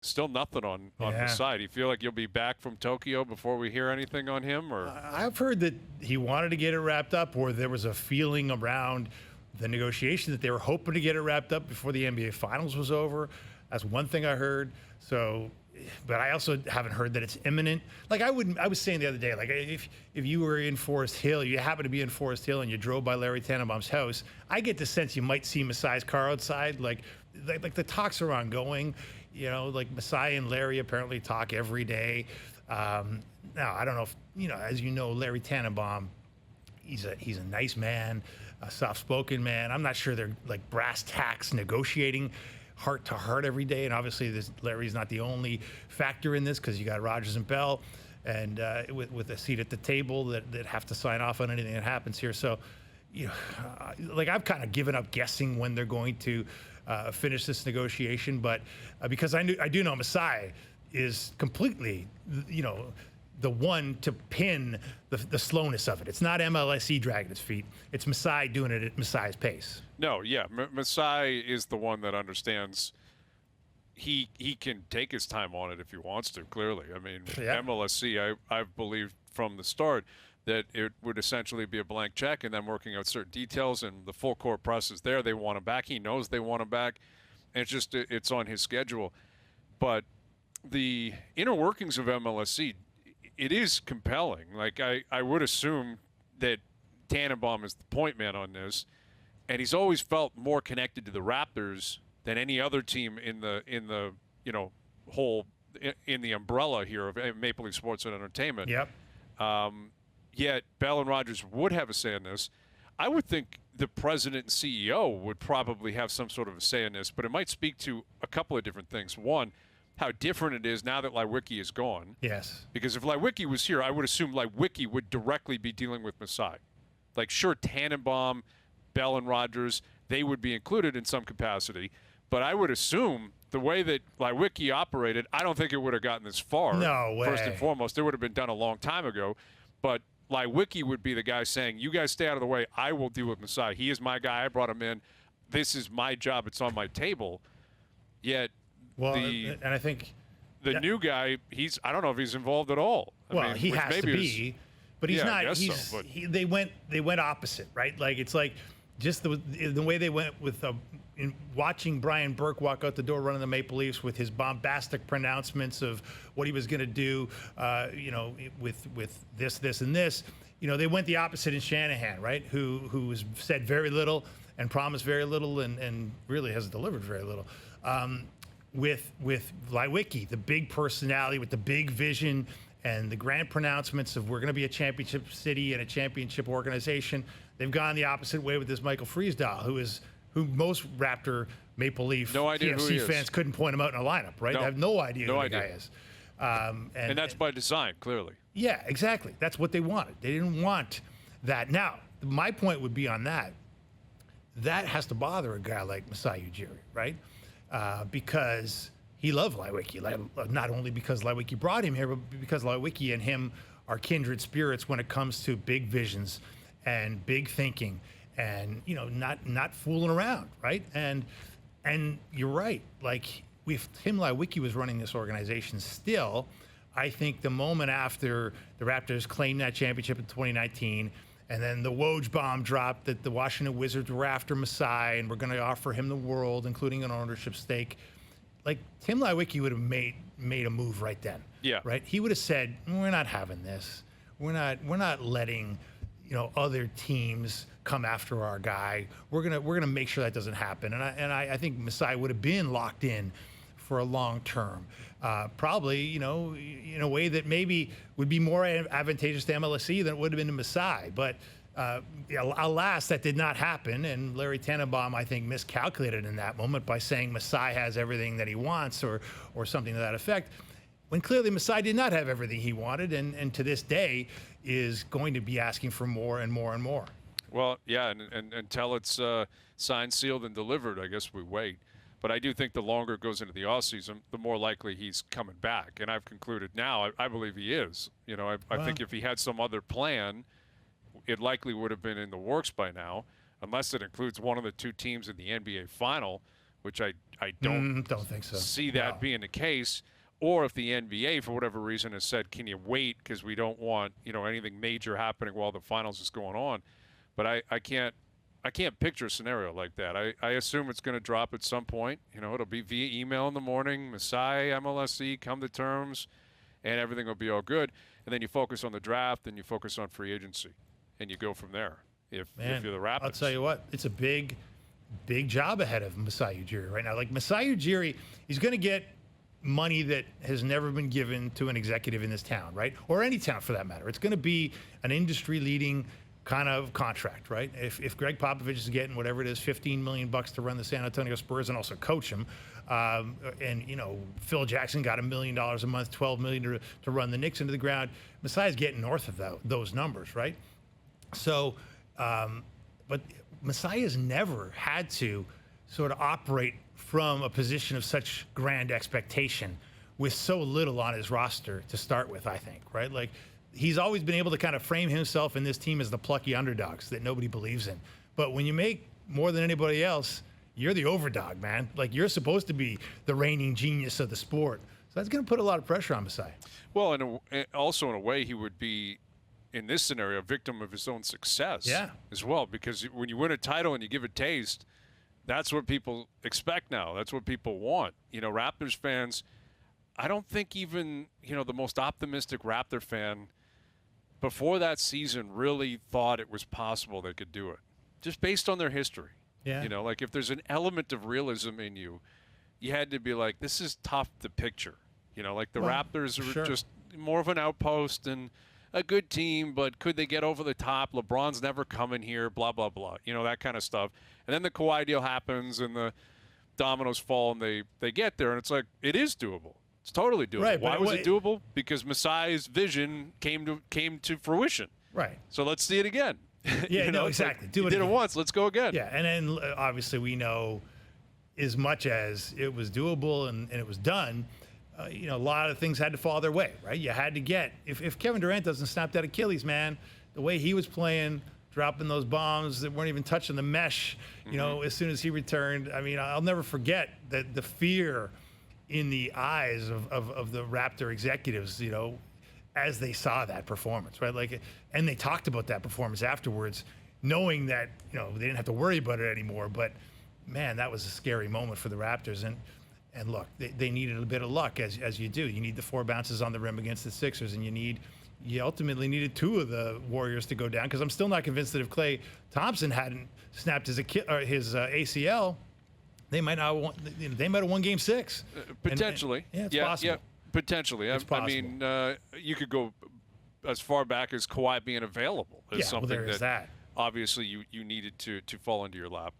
Still nothing on Masai. Do you feel like you'll be back from Tokyo before we hear anything on him? Or I've heard that he wanted to get it wrapped up, or there was a feeling around the negotiation that they were hoping to get it wrapped up before the NBA Finals was over. That's one thing I heard. So, but I also haven't heard that it's imminent. Like I was saying the other day, like if you were in Forest Hill, you happen to be in Forest Hill and you drove by Larry Tannenbaum's house, I get the sense you might see Masai's car outside. Like the talks are ongoing. You know, like Masai and Larry apparently talk every day. Now I don't know if as you know, Larry Tannenbaum, he's a nice man, a soft-spoken man. I'm not sure they're like brass tacks negotiating heart to heart every day. And obviously, Larry's not the only factor in this, because you got Rodgers and Bell, and with a seat at the table that have to sign off on anything that happens here. So, like I've kind of given up guessing when they're going to finish this negotiation, but because I do know Masai is completely, the one to pin the slowness of it. It's not MLSE dragging its feet. It's Masai doing it at Masai's pace. No, yeah. Masai is the one that understands he can take his time on it if he wants to, clearly. I mean, yeah. MLSE, I've believed from the start that it would essentially be a blank check, and then working out certain details, and the full court press is there. They want him back. He knows they want him back. And it's on his schedule. But the inner workings of MLSE, it is compelling. Like I would assume that Tannenbaum is the point man on this, and he's always felt more connected to the Raptors than any other team in the whole in the umbrella here of Maple Leaf Sports and Entertainment. Yep. Yet Bell and Rodgers would have a say in this. I would think the president and CEO would probably have some sort of a say in this, but it might speak to a couple of different things. One, how different it is now that Leiweke is gone. Yes. Because if Leiweke was here, I would assume Leiweke would directly be dealing with Masai. Like, sure, Tannenbaum, Bell and Rodgers, they would be included in some capacity. But I would assume the way that Leiweke operated, I don't think it would have gotten this far. No way. First and foremost, it would have been done a long time ago. But Leiweke would be the guy saying, you guys stay out of the way. I will deal with Masai. He is my guy. I brought him in. This is my job. It's on my table. Yet, and I think the new guy, I don't know if he's involved at all. He has to be, but he's not. They went opposite, right? Like it's like just the way they went with in watching Brian Burke walk out the door running the Maple Leafs with his bombastic pronouncements of what he was going to do, with this, and this. They went the opposite in Shanahan, right? Who has said very little and promised very little and really has delivered very little. With Leiweke, the big personality with the big vision and the grand pronouncements of we're going to be a championship city and a championship organization, they've gone the opposite way with this Michael Friesdahl, who most Raptor Maple Leaf TFC fans couldn't point him out in a lineup, right? They have no idea who the guy is. And that's by design, clearly. Yeah, exactly. That's what they wanted. They didn't want that. Now, my point would be on that. That has to bother a guy like Masai Ujiri, right? Because he loved Leiweke, not only because Leiweke brought him here, but because Leiweke and him are kindred spirits when it comes to big visions and big thinking and not fooling around, right? And you're right. Like if Tim Leiweke was running this organization still, I think the moment after the Raptors claimed that championship in 2019. And then the Woj bomb dropped that the Washington Wizards were after Masai and were going to offer him the world, including an ownership stake. Like Tim Leiweke would have made a move right then. Yeah. Right. He would have said, "We're not having this. We're not letting other teams come after our guy. We're gonna make sure that doesn't happen." And I think Masai would have been locked in for a long term. Probably, in a way that maybe would be more advantageous to MLSE than it would have been to Masai. But alas, that did not happen. And Larry Tannenbaum, I think, miscalculated in that moment by saying Masai has everything that he wants or something to that effect, when clearly Masai did not have everything he wanted and to this day is going to be asking for more and more and more. Well, yeah, and until it's signed, sealed, and delivered, I guess we wait. But I do think the longer it goes into the offseason, the more likely he's coming back. And I've concluded now, I believe he is. I think if he had some other plan, it likely would have been in the works by now, unless it includes one of the two teams in the NBA final, which I I don't think so. see that being the case. Or if the NBA, for whatever reason, has said, can you wait because we don't want anything major happening while the finals is going on. But I can't picture a scenario like that. I assume it's going to drop at some point. It'll be via email in the morning, Masai, MLSE, come to terms, and everything will be all good. And then you focus on the draft and you focus on free agency, and you go from there. If you're the Raptors. I'll tell you what, it's a big job ahead of Masai Ujiri right now. Like Masai Ujiri, he's going to get money that has never been given to an executive in this town, right? Or any town for that matter. It's going to be an industry-leading kind of contract, right? If Greg Popovich is getting whatever it is, $15 million to run the San Antonio Spurs and also coach him, and Phil Jackson got $1 million a month, $12 million to run the Knicks into the ground. Masai's getting north of those numbers, right? So, but Masai has never had to sort of operate from a position of such grand expectation with so little on his roster to start with, I think, right? Like, he's always been able to kind of frame himself in this team as the plucky underdogs that nobody believes in. But when you make more than anybody else, you're the overdog, man. Like, you're supposed to be the reigning genius of the sport. So that's going to put a lot of pressure on Masai. Well, and also in a way, he would be, in this scenario, a victim of his own success as well. Because when you win a title and you give a taste, that's what people expect now. That's what people want. Raptors fans, I don't think even, the most optimistic Raptor fan before that season really thought it was possible they could do it, just based on their history. Yeah. Like if there's an element of realism in you, you had to be like, this is tough to picture. Like the Raptors were just more of an outpost and a good team, but could they get over the top? LeBron's never coming here, blah, blah, blah. That kind of stuff. And then the Kawhi deal happens and the dominoes fall and they get there. And it's like, it is doable. It's totally doable. Right, Why was it doable? Because Masai's vision came to fruition. Right. So let's see it again. Yeah, no, exactly. Like, did it once. Let's go again. Yeah, and then obviously we know as much as it was doable and it was done, a lot of things had to fall their way, right? You had to get, if Kevin Durant doesn't snap that Achilles, man, the way he was playing, dropping those bombs that weren't even touching the mesh, as soon as he returned. I mean, I'll never forget that the fear in the eyes of the Raptor executives, as they saw that performance, right? Like, and they talked about that performance afterwards, knowing that, they didn't have to worry about it anymore. But man, that was a scary moment for the Raptors. And look, they needed a bit of luck, as you do. You need the 4 bounces on the rim against the Sixers, and you ultimately needed 2 of the Warriors to go down, because I'm still not convinced that if Klay Thompson hadn't snapped his ACL, they might not won, they might have won Game 6. Potentially. It's possible. Yeah, potentially. It's possible. I mean, you could go as far back as Kawhi being available. As something there is that. Obviously you needed to fall into your lap.